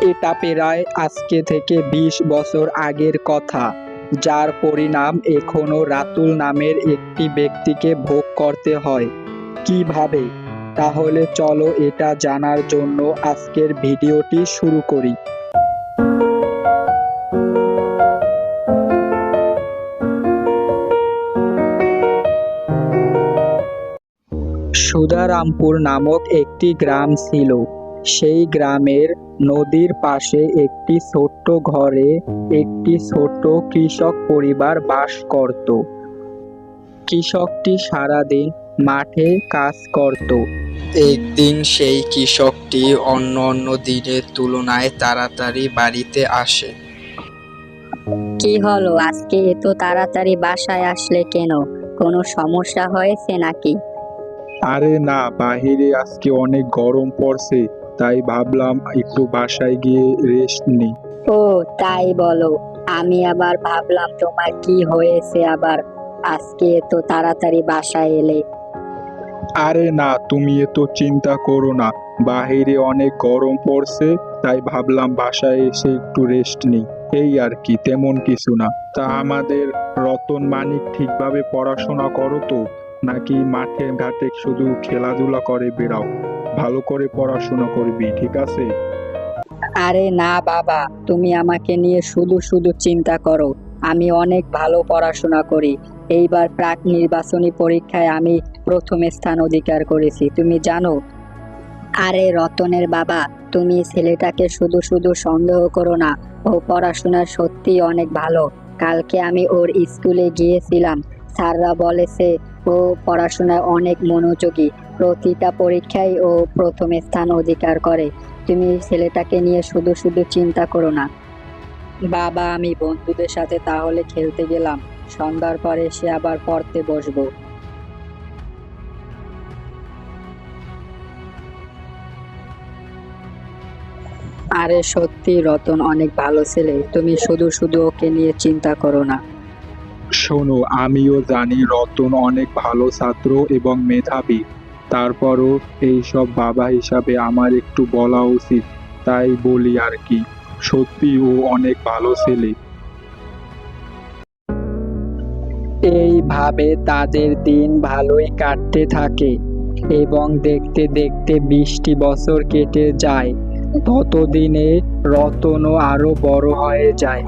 এটা প্রায় আজকে থেকে ২০ বছর আগের কথা, যার পরিণাম এখনো রাতুল নামের একটি ব্যক্তিকে ভোগ করতে হয়। কিভাবে? তাহলে চলো এটা জানার জন্য আজকের ভিডিওটি শুরু করি। সুধারামপুর নামক একটি গ্রাম ছিল। সেই গ্রামের নদীর পাশে একটি ছোট্ট ঘরে একটি ছোট কৃষক পরিবার বাস করত। কৃষকটি সারাদিন মাঠে কাজ করত। একদিন সেই কৃষকটি অন্য দিনের তুলনায় তাড়াতাড়ি বাড়িতে আসে। কি হলো, আজকে এত তাড়াতাড়ি বাসায় আসলে কেন? কোনো সমস্যা হয়েছে নাকি? আরে না, বাহিরে আজকে অনেক গরম পড়ছে, তাই ভাবলাম একটু বাসায় গিয়ে রেস্ট নিই। ও তাই বলো। আমি আবার ভাবলাম তোমার কি হয়েছে আবার, আজকে এত তাড়াতাড়ি বাসায় এলে। আরে না, তুমি এত চিন্তা করো না, বাহিরে অনেক গরম পড়ছে, তাই ভাবলাম বাসায় এসে একটু রেস্ট নিই। এই আর কি, তেমন কিছু না। তা আমাদের রতন মানিক ঠিকভাবে পড়াশোনা করো তো, নাকি মাঠে ঘাটে শুধু খেলাধুলা করে বেড়াও? ভালো করে পড়াশোনা করবি, ঠিক আছে? আরে না বাবা, তুমি আমাকে নিয়ে শুধু শুধু চিন্তা করো। আমি অনেক ভালো পড়াশোনা করি। এইবার প্রাক নির্বাচনী পরীক্ষায় আমি প্রথম স্থান অধিকার করেছি, তুমি জানো? আরে রতনের বাবা, তুমি ছেলেটাকে শুধু শুধু সন্দেহ করো না। ও পড়াশোনায় সত্যিই অনেক ভালো। কালকে আমি ওর স্কুলে গিয়েছিলাম, স্যাররা বলেছে ও পড়াশোনায় অনেক মনোযোগী। প্রতিটা পরীক্ষায় ও প্রথম স্থান অধিকার করে। তুমি ছেলেটাকে নিয়ে শুধু শুধু চিন্তা করো না। বাবা, আমি বন্ধুদের সাথে তাহলে খেলতে গেলাম, সন্ধ্যার পরে এসে আবার পড়তে বসবো। আরে সত্যি রতন অনেক ভালো ছেলে, তুমি শুধু শুধু ওকে নিয়ে চিন্তা করো না। শোনো, আমিও জানি রতন অনেক ভালো ছাত্র এবং মেধাবী। তারপরও এইসব বাবা হিসাবে আমার একটু বলা উচিত, তাই বলি আর কি। সত্যি ও অনেক ভালো ছেলে। এইভাবে তাদের দিন ভালোই কাটতে থাকে এবং দেখতে দেখতে ২০টি বছর কেটে যায়। ততদিনে রতনও আরো বড় হয়ে যায়।